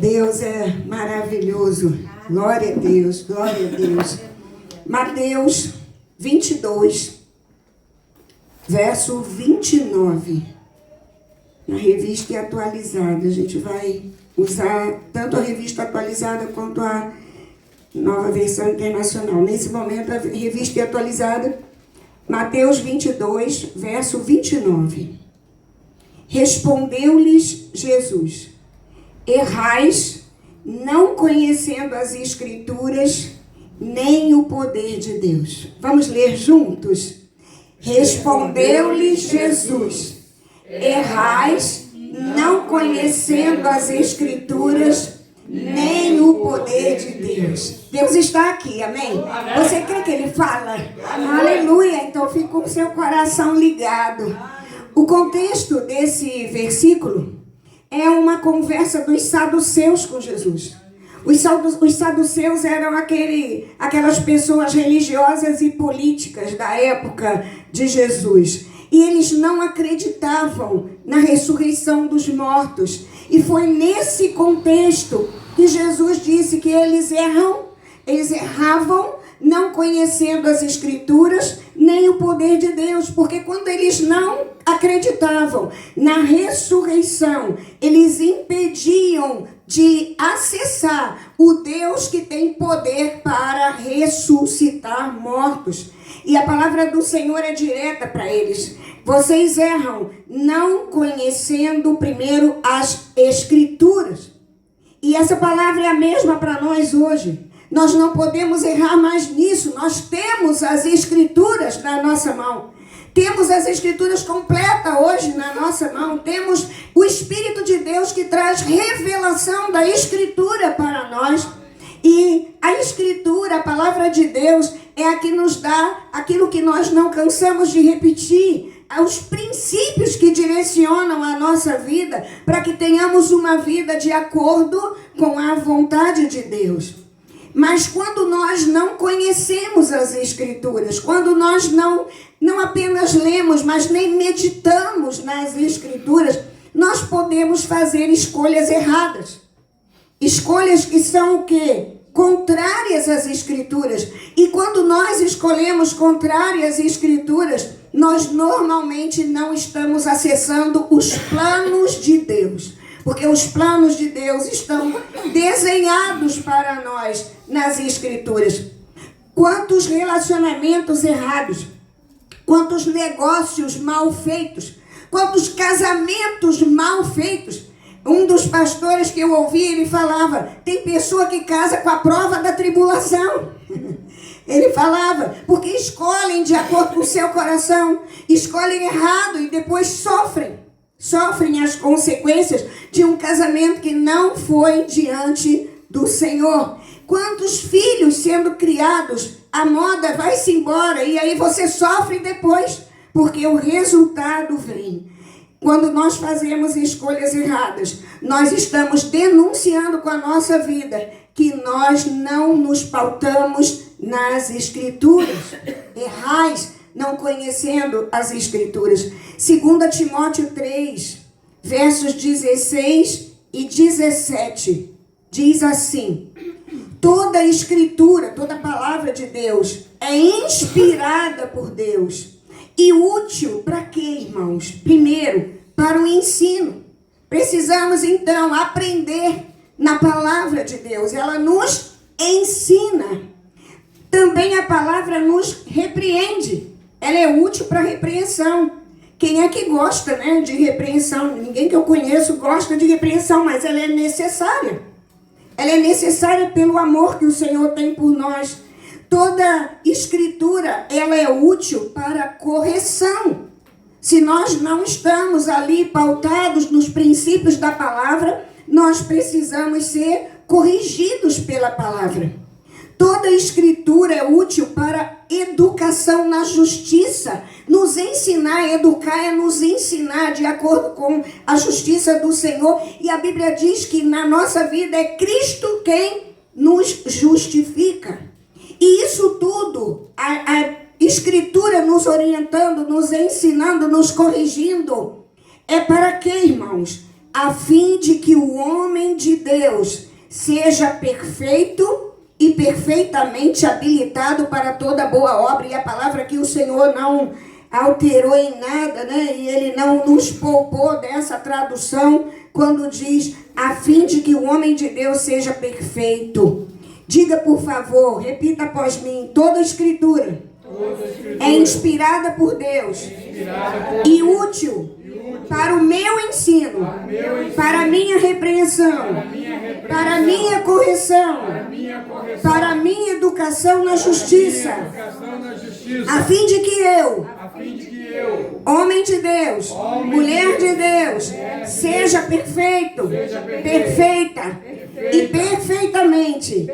Deus é maravilhoso. Glória a Deus, glória a Deus. Mateus 22, verso 29. Na revista atualizada. A gente vai usar tanto a revista atualizada quanto a nova versão internacional. Nesse momento, a revista atualizada, Mateus 22, verso 29. Respondeu-lhes Jesus: errais, não conhecendo as Escrituras, nem o poder de Deus. Vamos ler juntos? Respondeu-lhes Jesus: errais, não conhecendo as Escrituras, nem o poder de Deus. Deus está aqui, amém? Você crê que Ele fala? Aleluia! Então fique com o seu coração ligado. O contexto desse versículo é uma conversa dos saduceus com Jesus. Os saduceus eram aquelas pessoas religiosas e políticas da época de Jesus. E eles não acreditavam na ressurreição dos mortos. E foi nesse contexto que Jesus disse que eles erravam, não conhecendo as Escrituras, nem o poder de Deus. Porque quando eles não acreditavam na ressurreição, eles impediam de acessar o Deus que tem poder para ressuscitar mortos. E a palavra do Senhor é direta para eles. Vocês erram, não conhecendo primeiro as Escrituras. E essa palavra é a mesma para nós hoje. Nós não podemos errar mais nisso. Nós temos as Escrituras na nossa mão. Temos as Escrituras completas hoje na nossa mão. Temos o Espírito de Deus que traz revelação da Escritura para nós. E a Escritura, a palavra de Deus, é a que nos dá aquilo que nós não cansamos de repetir. Os princípios que direcionam a nossa vida para que tenhamos uma vida de acordo com a vontade de Deus. Mas quando nós não conhecemos as Escrituras, quando nós não apenas lemos, mas nem meditamos nas Escrituras, nós podemos fazer escolhas erradas. Escolhas que são o quê? Contrárias às Escrituras. E quando nós escolhemos contrárias às Escrituras, nós normalmente não estamos acessando os planos de Deus. Porque os planos de Deus estão desenhados para nós nas Escrituras. Quantos relacionamentos errados, quantos negócios mal feitos, quantos casamentos mal feitos. Um dos pastores que eu ouvi, ele falava, tem pessoa que casa com a prova da tribulação. Ele falava, porque escolhem de acordo com o seu coração, escolhem errado e depois sofrem as consequências de um casamento que não foi diante do Senhor. Quantos filhos sendo criados, a moda vai-se embora e aí você sofre depois, porque o resultado vem. Quando nós fazemos escolhas erradas, nós estamos denunciando com a nossa vida que nós não nos pautamos nas Escrituras. Errais, não conhecendo as Escrituras. 2 Timóteo 3, versos 16 e 17, diz assim: toda a Escritura, toda a palavra de Deus é inspirada por Deus e útil para quê, irmãos? Primeiro, para o ensino. Precisamos, então, aprender na palavra de Deus. Ela nos ensina. Também a palavra nos repreende. Ela é útil para repreensão. Quem é que gosta, de repreensão? Ninguém que eu conheço gosta de repreensão, mas ela é necessária. Ela é necessária pelo amor que o Senhor tem por nós. Toda Escritura, ela é útil para correção. Se nós não estamos ali pautados nos princípios da palavra, nós precisamos ser corrigidos pela palavra. Toda Escritura é útil para educação na justiça. Nos ensinar, educar é nos ensinar de acordo com a justiça do Senhor. E a Bíblia diz que na nossa vida é Cristo quem nos justifica. E isso tudo, a Escritura nos orientando, nos ensinando, nos corrigindo, é para quê, irmãos? a fim de que o homem de Deus seja perfeito e perfeitamente habilitado para toda boa obra. E a palavra que o Senhor não alterou em nada, né? E Ele não nos poupou dessa tradução quando diz a fim de que o homem de Deus seja perfeito. Diga, por favor, repita após mim: toda a Escritura é inspirada por Deus e útil para o meu ensino, para a minha repreensão, para a minha correção, para a minha educação na justiça, a fim de que eu, homem de Deus, mulher de Deus, seja perfeito, perfeita e perfeitamente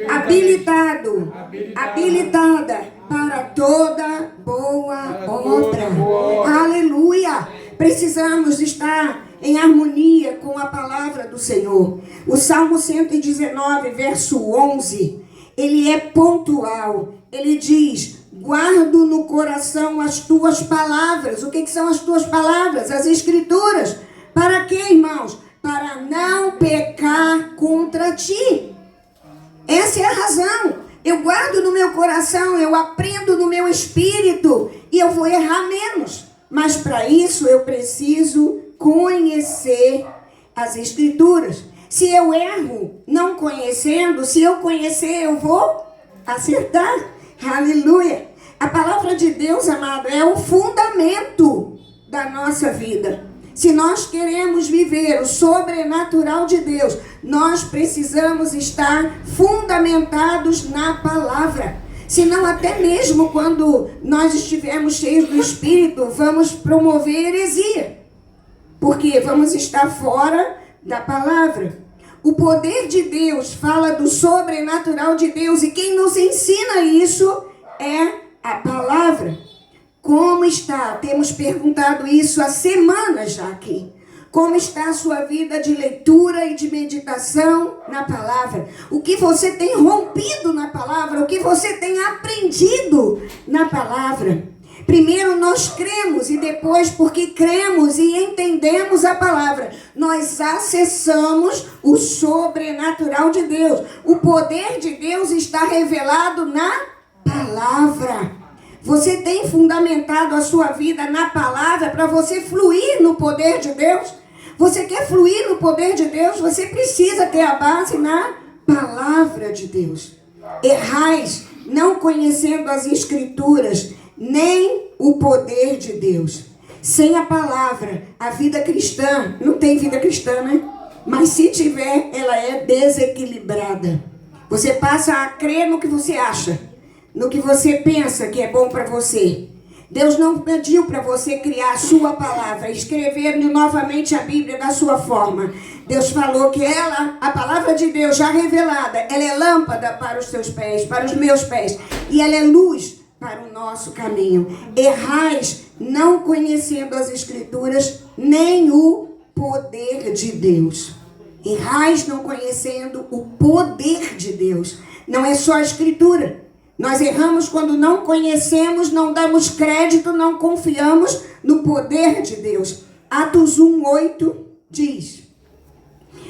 habilitado, habilitada para toda boa obra. Aleluia! Precisamos estar em harmonia com a palavra do Senhor. O Salmo 119, verso 11, ele é pontual. Ele diz: guardo no coração as tuas palavras. O que são as tuas palavras? As Escrituras. Para quê, irmãos? Para não pecar contra ti. Essa é a razão. Eu guardo no meu coração, eu aprendo no meu espírito e eu vou errar menos. Mas para isso eu preciso conhecer as Escrituras. Se eu erro não conhecendo, se eu conhecer, eu vou acertar. Aleluia! A palavra de Deus, amado, é o fundamento da nossa vida. Se nós queremos viver o sobrenatural de Deus, nós precisamos estar fundamentados na palavra. Senão, até mesmo quando nós estivermos cheios do Espírito, vamos promover heresia. Porque vamos estar fora da palavra. O poder de Deus fala do sobrenatural de Deus. E quem nos ensina isso é a palavra. Como está? Temos perguntado isso há semanas já aqui. Como está a sua vida de leitura e de meditação na palavra? O que você tem rompido na palavra? O que você tem aprendido na palavra? Primeiro nós cremos e depois, porque cremos e entendemos a palavra, nós acessamos o sobrenatural de Deus. O poder de Deus está revelado na palavra. Você tem fundamentado a sua vida na palavra para você fluir no poder de Deus? Você quer fluir no poder de Deus? Você precisa ter a base na palavra de Deus. Errais não conhecendo as Escrituras, nem o poder de Deus. Sem a palavra, a vida cristã, não tem vida cristã, né? Mas se tiver, ela é desequilibrada. Você passa a crer no que você acha, no que você pensa que é bom para você. Deus não pediu para você criar a sua palavra, escrever novamente a Bíblia da sua forma. Deus falou que ela, a palavra de Deus já revelada, ela é lâmpada para os seus pés, para os meus pés, e ela é luz para o nosso caminho. Errais não conhecendo as Escrituras, nem o poder de Deus. Errais não conhecendo o poder de Deus. Não é só a Escritura. Nós erramos quando não conhecemos, não damos crédito, não confiamos no poder de Deus. Atos 1:8 diz: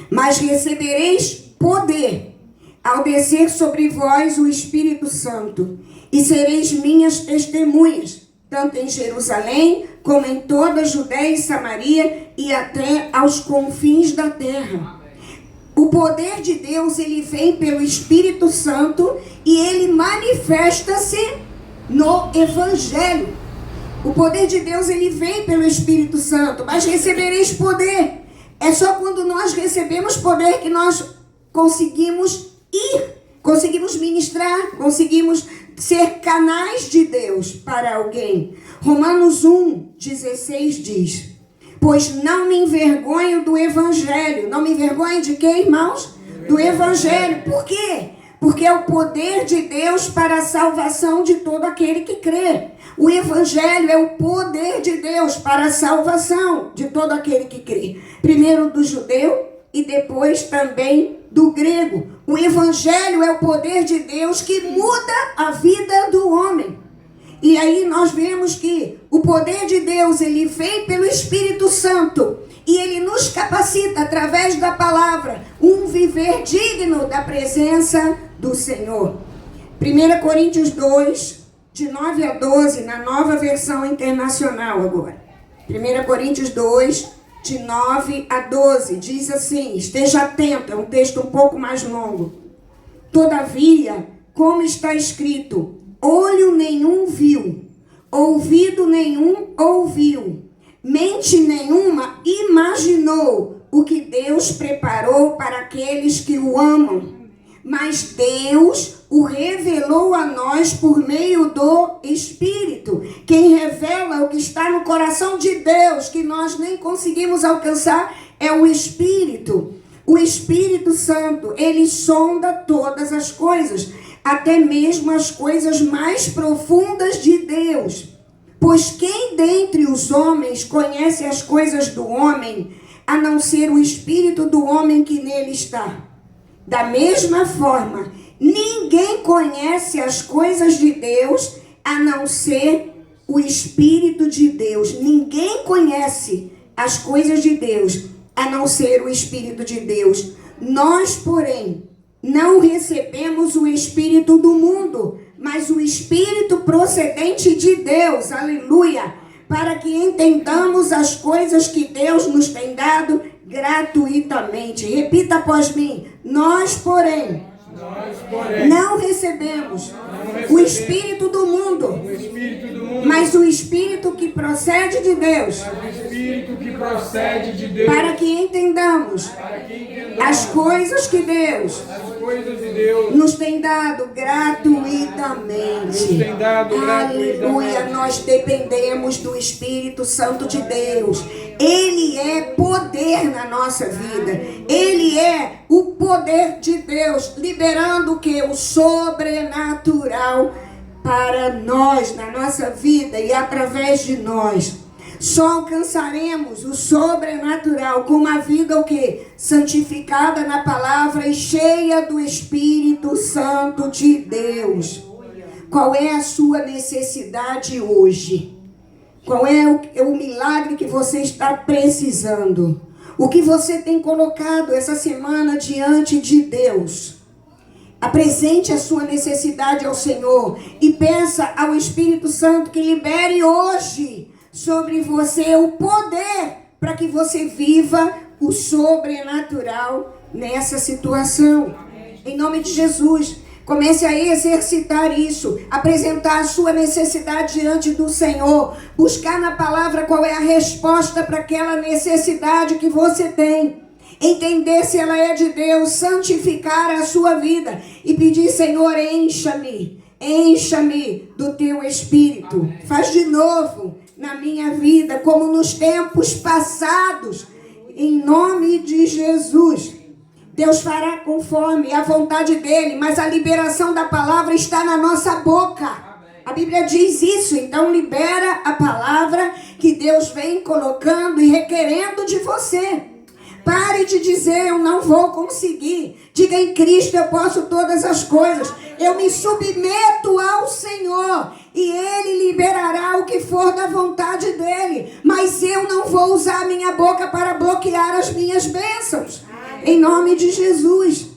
mas recebereis poder ao descer sobre vós o Espírito Santo, e sereis minhas testemunhas, tanto em Jerusalém, como em toda a Judéia e Samaria, e até aos confins da terra. O poder de Deus, ele vem pelo Espírito Santo e ele manifesta-se no Evangelho. O poder de Deus, ele vem pelo Espírito Santo, mas recebereis poder. É só quando nós recebemos poder que nós conseguimos ir, conseguimos ministrar, conseguimos ser canais de Deus para alguém. Romanos 1:16 diz: pois não me envergonho do Evangelho. Não me envergonho de quê, irmãos? Do Evangelho. Por quê? Porque é o poder de Deus para a salvação de todo aquele que crê. O Evangelho é o poder de Deus para a salvação de todo aquele que crê. Primeiro do judeu e depois também do grego. O Evangelho é o poder de Deus que muda a vida do homem. E aí nós vemos que o poder de Deus, ele vem pelo Espírito Santo E Ele nos capacita, através da palavra, um viver digno da presença do Senhor. 1 Coríntios 2, de 9 a 12, na Nova Versão Internacional agora. 1 Coríntios 2, de 9 a 12, diz assim, esteja atento, é um texto um pouco mais longo. Todavia, como está escrito, olho nenhum viu, ouvido nenhum ouviu, mente nenhuma imaginou o que Deus preparou para aqueles que o amam. Mas Deus o revelou a nós por meio do Espírito. Quem revela o que está no coração de Deus, que nós nem conseguimos alcançar, é o Espírito. O Espírito Santo, ele sonda todas as coisas, até mesmo as coisas mais profundas de Deus. Pois quem dentre os homens conhece as coisas do homem, a não ser o Espírito do homem que nele está? Da mesma forma, ninguém conhece as coisas de Deus, a não ser o Espírito de Deus. Ninguém conhece as coisas de Deus, a não ser o Espírito de Deus. Nós, porém, não recebemos o Espírito do mundo, mas o Espírito procedente de Deus, aleluia, para que entendamos as coisas que Deus nos tem dado gratuitamente. Repita após mim. Nós, porém, não recebemos o Espírito do mundo, mas o Espírito que procede de Deus, para que entendamos as coisas que Deus nos tem dado gratuitamente. Aleluia, nós dependemos do Espírito Santo de Deus. Ele é poder na nossa vida. Ele é o poder de Deus, liberando o que? O sobrenatural para nós, na nossa vida e através de nós. Só alcançaremos o sobrenatural com uma vida o quê? Santificada na palavra e cheia do Espírito Santo de Deus. Qual é a sua necessidade hoje? Qual é o milagre que você está precisando? O que você tem colocado essa semana diante de Deus? Apresente a sua necessidade ao Senhor e peça ao Espírito Santo que libere hoje sobre você o poder para que você viva o sobrenatural nessa situação. Em nome de Jesus, comece a exercitar isso, apresentar a sua necessidade diante do Senhor, buscar na palavra qual é a resposta para aquela necessidade que você tem, entender se ela é de Deus, santificar a sua vida e pedir, Senhor, encha-me do teu Espírito, faz de novo na minha vida, como nos tempos passados, em nome de Jesus. Deus fará conforme a vontade dele, mas a liberação da palavra está na nossa boca. A Bíblia diz isso, então libera a palavra que Deus vem colocando e requerendo de você. Pare de dizer, eu não vou conseguir. Diga, em Cristo eu posso todas as coisas. Eu me submeto ao Senhor e Ele liberará o que for da vontade dEle. Mas eu não vou usar a minha boca para bloquear as minhas bênçãos. Em nome de Jesus.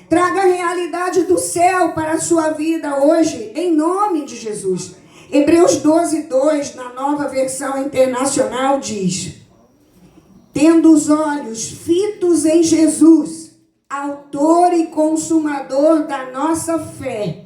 Traga a realidade do céu para a sua vida hoje, em nome de Jesus. Hebreus 12:2, na Nova Versão Internacional, diz: tendo os olhos fitos em Jesus, autor e consumador da nossa fé,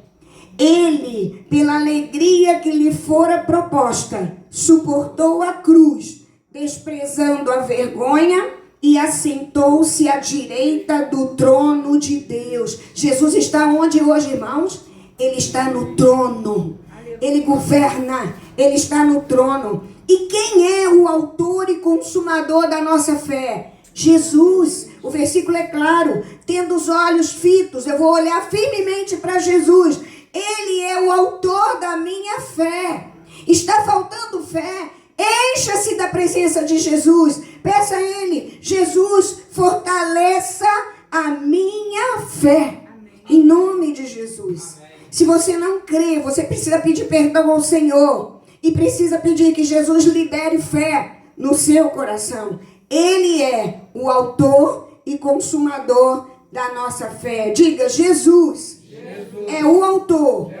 ele, pela alegria que lhe fora proposta, suportou a cruz, desprezando a vergonha, e assentou-se à direita do trono de Deus. Jesus está onde hoje, irmãos? Ele está no trono. Ele governa. Ele está no trono. E quem é o autor e consumador da nossa fé? Jesus. O versículo é claro. Tendo os olhos fitos, eu vou olhar firmemente para Jesus. Ele é o autor da minha fé. Está faltando fé? Encha-se da presença de Jesus. Peça a Ele, Jesus, fortaleça a minha fé. Em nome de Jesus. Se você não crê, você precisa pedir perdão ao Senhor. E precisa pedir que Jesus libere fé no seu coração. Ele é o autor e consumador da nossa fé. Diga, Jesus é o autor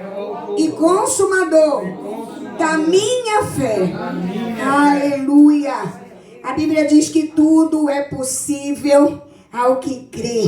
e consumador da minha fé. Aleluia. A Bíblia diz que tudo é possível ao que crê.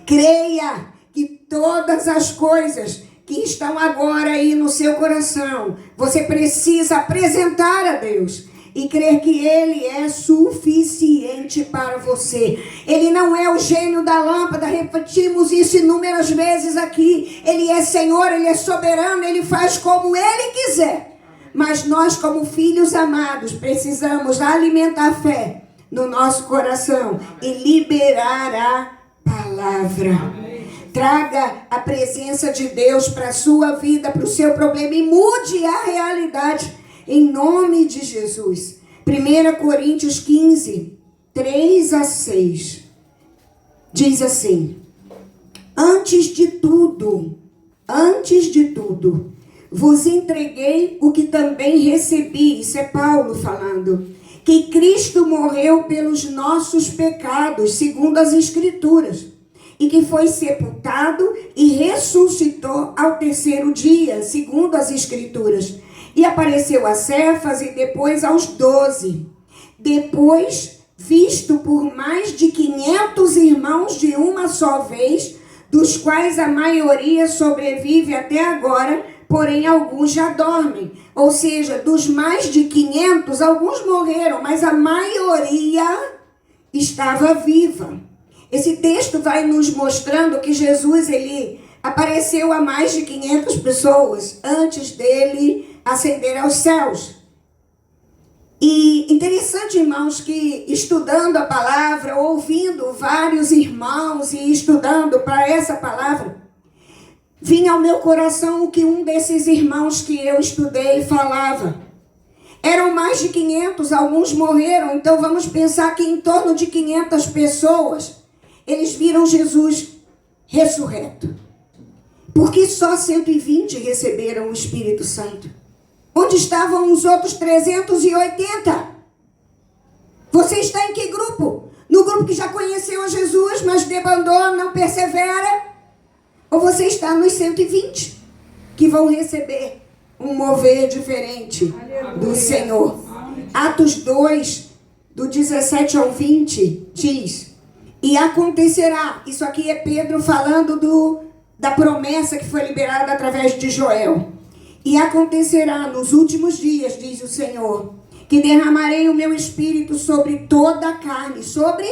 Creia que todas as coisas que estão agora aí no seu coração, você precisa apresentar a Deus e crer que Ele é suficiente para você. Ele não é o gênio da lâmpada, repetimos isso inúmeras vezes aqui. Ele é Senhor, Ele é soberano, Ele faz como Ele quiser. Mas nós, como filhos amados, precisamos alimentar a fé no nosso coração e liberar a palavra. Traga a presença de Deus para a sua vida, para o seu problema e mude a realidade em nome de Jesus. 1 Coríntios 15, 3 a 6. Diz assim: antes de tudo, vos entreguei o que também recebi. Isso é Paulo falando. Que Cristo morreu pelos nossos pecados, segundo as Escrituras. E que foi sepultado e ressuscitou ao terceiro dia, segundo as Escrituras. E apareceu a Cefas e depois aos 12. Depois, visto por mais de 500 irmãos de uma só vez, dos quais a maioria sobrevive até agora, porém alguns já dormem. Ou seja, dos mais de 500, alguns morreram, mas a maioria estava viva. Esse texto vai nos mostrando que Jesus, ele apareceu a mais de 500 pessoas antes dele ascender aos céus. E interessante, irmãos, que estudando a palavra, ouvindo vários irmãos e estudando para essa palavra, vinha ao meu coração o que um desses irmãos que eu estudei falava. Eram mais de 500, alguns morreram, então vamos pensar que em torno de 500 pessoas, eles viram Jesus ressurreto. Por que só 120 receberam o Espírito Santo? Onde estavam os outros 380? Você está em que grupo? No grupo que já conheceu a Jesus, mas debandou, não persevera? Ou você está nos 120 que vão receber um mover diferente do Senhor? Atos 2, do 17 ao 20, diz: e acontecerá, isso aqui é Pedro falando da promessa que foi liberada através de Joel. E acontecerá nos últimos dias, diz o Senhor, que derramarei o meu espírito sobre toda a carne, sobre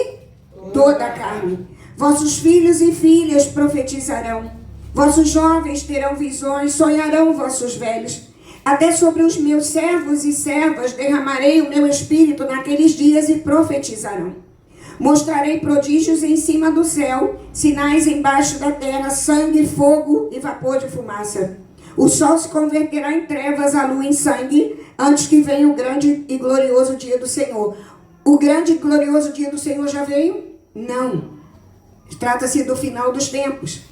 toda a carne. Vossos filhos e filhas profetizarão, vossos jovens terão visões, sonharão vossos velhos. Até sobre os meus servos e servas derramarei o meu espírito naqueles dias e profetizarão. Mostrarei prodígios em cima do céu, sinais embaixo da terra, sangue, fogo e vapor de fumaça. O sol se converterá em trevas, a lua em sangue, antes que venha o grande e glorioso dia do Senhor. O grande e glorioso dia do Senhor já veio? Não. Trata-se do final dos tempos.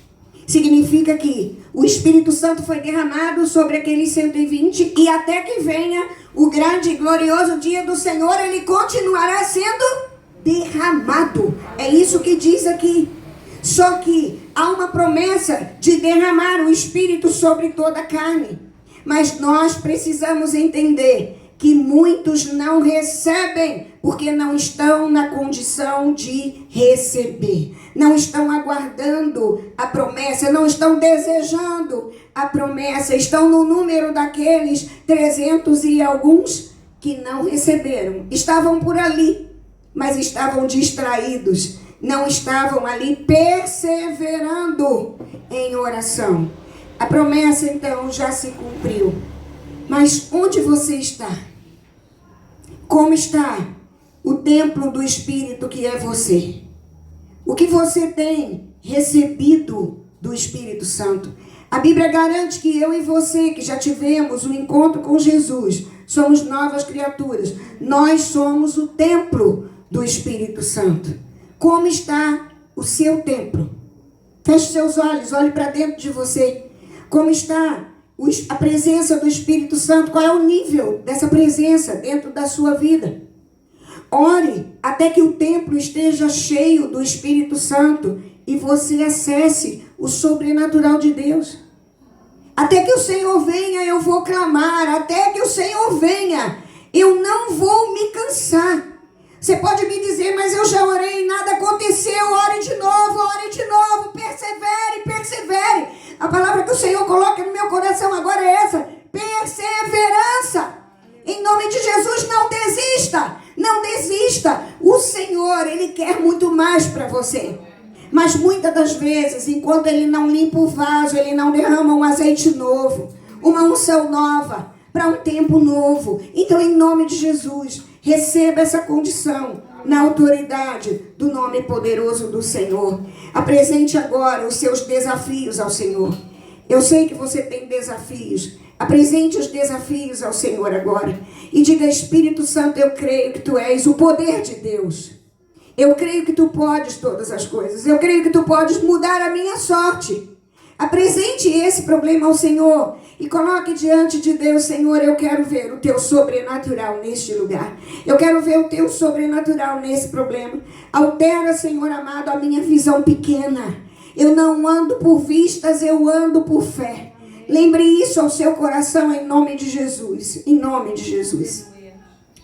Significa que o Espírito Santo foi derramado sobre aqueles 120 e até que venha o grande e glorioso dia do Senhor, ele continuará sendo derramado. É isso que diz aqui. Só que há uma promessa de derramar o Espírito sobre toda a carne. Mas nós precisamos entender que muitos não recebem porque não estão na condição de receber. Não estão aguardando a promessa, não estão desejando a promessa. Estão no número daqueles 300 e alguns que não receberam. Estavam por ali, mas estavam distraídos. Não estavam ali perseverando em oração. A promessa, então, já se cumpriu. Mas onde você está? Como está o templo do Espírito que é você? O que você tem recebido do Espírito Santo? A Bíblia garante que eu e você, que já tivemos um encontro com Jesus, somos novas criaturas. Nós somos o templo do Espírito Santo. Como está o seu templo? Feche seus olhos, olhe para dentro de você. Como está a presença do Espírito Santo? Qual é o nível dessa presença dentro da sua vida? Ore até que o templo esteja cheio do Espírito Santo e você acesse o sobrenatural de Deus. Até que o Senhor venha, eu vou clamar. Até que o Senhor venha, eu não vou me cansar. Você pode me dizer, mas eu já orei e nada aconteceu. Ore de novo, persevere, persevere. A palavra que o Senhor coloca no meu coração agora é essa: perseverança. Em nome de Jesus, não desista, não desista. O Senhor, Ele quer muito mais para você. Mas muitas das vezes, enquanto Ele não limpa o vaso, Ele não derrama um azeite novo, uma unção nova, para um tempo novo. Então, em nome de Jesus, receba essa condição na autoridade do nome poderoso do Senhor. Apresente agora os seus desafios ao Senhor. Eu sei que você tem desafios. Apresente os desafios ao Senhor agora. E diga: Espírito Santo, eu creio que Tu és o poder de Deus. Eu creio que Tu podes todas as coisas. Eu creio que Tu podes mudar a minha sorte. Apresente esse problema ao Senhor e coloque diante de Deus: Senhor, eu quero ver o Teu sobrenatural neste lugar. Eu quero ver o Teu sobrenatural nesse problema. Altera, Senhor amado, a minha visão pequena. Eu não ando por vistas, eu ando por fé. Lembre isso ao seu coração em nome de Jesus. Em nome de Jesus.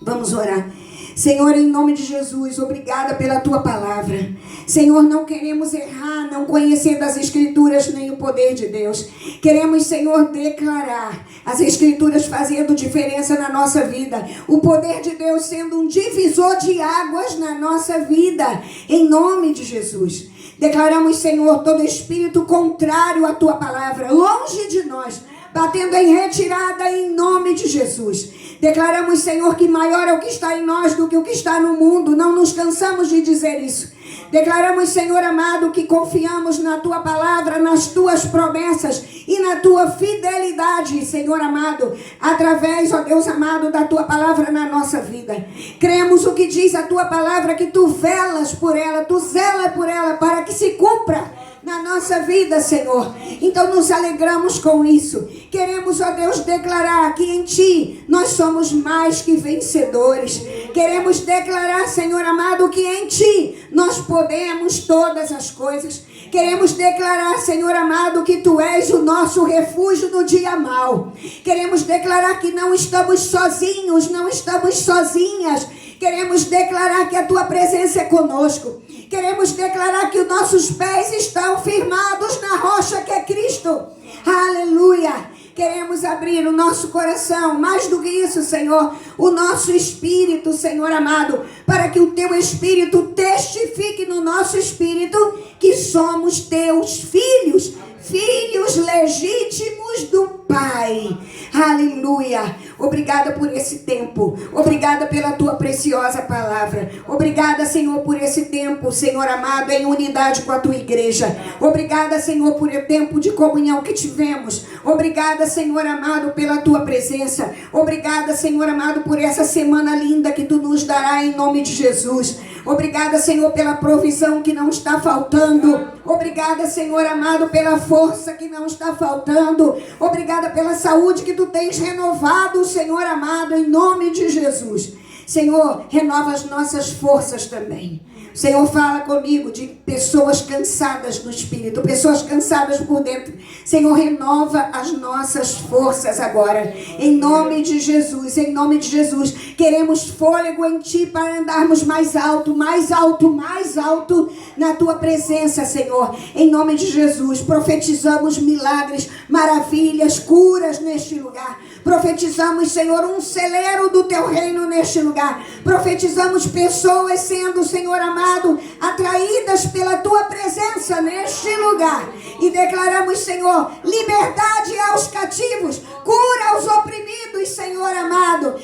Vamos orar. Senhor, em nome de Jesus, obrigada pela Tua palavra. Senhor, não queremos errar, não conhecer das Escrituras nem o poder de Deus. Queremos, Senhor, declarar as Escrituras fazendo diferença na nossa vida. O poder de Deus sendo um divisor de águas na nossa vida. Em nome de Jesus. Declaramos, Senhor, todo espírito contrário à Tua palavra, longe de nós, batendo em retirada em nome de Jesus. Declaramos, Senhor, que maior é o que está em nós do que o que está no mundo. Não nos cansamos de dizer isso. Declaramos, Senhor amado, que confiamos na Tua palavra, nas Tuas promessas e na Tua fidelidade, Senhor amado, através, ó Deus amado, da Tua palavra na nossa vida. Cremos o que diz a Tua palavra, que Tu velas por ela, Tu zela por ela para que se cumpra na nossa vida, Senhor. Então nos alegramos com isso. Queremos, ó Deus, declarar que em Ti nós somos mais que vencedores. Queremos declarar, Senhor amado, que em Ti nós podemos todas as coisas. Queremos declarar, Senhor amado, que Tu és o nosso refúgio no dia mau. Queremos declarar que não estamos sozinhos, não estamos sozinhas. Queremos declarar que a Tua presença é conosco. Queremos declarar que os nossos pés estão firmados na rocha que é Cristo. Aleluia! Queremos abrir o nosso coração, mais do que isso, Senhor, o nosso espírito, Senhor amado, para que o Teu Espírito testifique no nosso espírito que somos Teus filhos, filhos legítimos do Pai. Aleluia! Obrigada por esse tempo. Obrigada pela Tua preciosa palavra. Obrigada, Senhor, por esse tempo, Senhor amado, em unidade com a Tua igreja. Obrigada, Senhor, por o tempo de comunhão que tivemos. Obrigada, Senhor amado, pela Tua presença. Obrigada, Senhor amado, por essa semana linda que Tu nos dará em nome de Jesus. Obrigada, Senhor, pela provisão que não está faltando. Obrigada, Senhor amado, pela força que não está faltando. Obrigada pela saúde que Tu tens renovado, Senhor amado, em nome de Jesus. Senhor, renova as nossas forças também. O Senhor fala comigo de pessoas cansadas no espírito, pessoas cansadas por dentro. Senhor, renova as nossas forças agora, em nome de Jesus, em nome de Jesus. Queremos fôlego em Ti para andarmos mais alto, mais alto, mais alto na Tua presença, Senhor. Em nome de Jesus, profetizamos milagres, maravilhas, curas neste lugar. Profetizamos, Senhor, um celeiro do Teu reino neste lugar. Profetizamos pessoas sendo, Senhor amado, atraídas pela Tua presença neste lugar. E declaramos, Senhor, liberdade aos cativos, cura aos oprimidos, Senhor amado.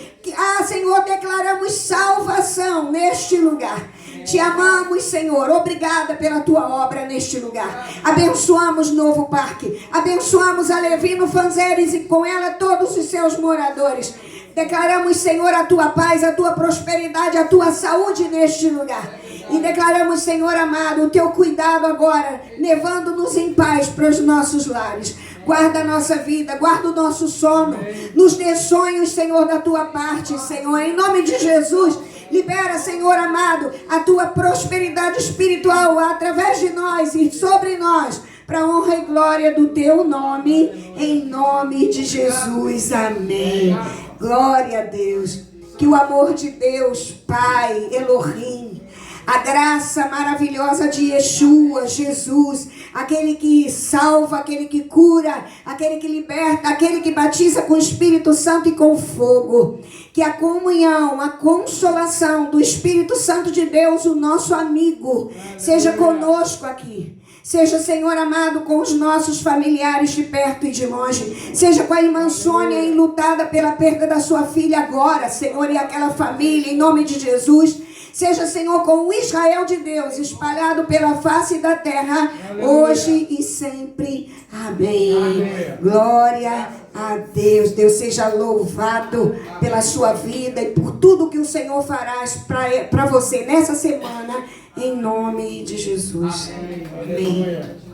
Senhor, declaramos salvação neste lugar. Te amamos, Senhor. Obrigada pela Tua obra neste lugar. Abençoamos Novo Parque. Abençoamos a Levino Fanzeres e com ela todos os seus moradores. Declaramos, Senhor, a Tua paz, a Tua prosperidade, a Tua saúde neste lugar. E declaramos, Senhor amado, o Teu cuidado agora, levando-nos em paz para os nossos lares. Guarda a nossa vida, guarda o nosso sono. Nos dê sonhos, Senhor, da Tua parte, Senhor. Em nome de Jesus, Libera, Senhor amado, a tua prosperidade espiritual através de nós e sobre nós, para a honra e glória do teu nome, em nome de Jesus. Amém. Glória a Deus. Que o amor de Deus, Pai, Elohim, a graça maravilhosa de Yeshua, Jesus, aquele que salva, aquele que cura, aquele que liberta, aquele que batiza com o Espírito Santo e com fogo. Que a comunhão, a consolação do Espírito Santo de Deus, o nosso amigo, seja conosco aqui. Seja, Senhor amado, com os nossos familiares de perto e de longe. Seja com a irmã Sônia enlutada pela perda da sua filha agora, Senhor, e aquela família, em nome de Jesus. Seja, Senhor, com o Israel de Deus espalhado pela face da terra, hoje e sempre. Amém. Amém. Glória a Deus. Deus seja louvado pela sua vida e por tudo que o Senhor fará para você nessa semana, em nome de Jesus. Amém. Amém.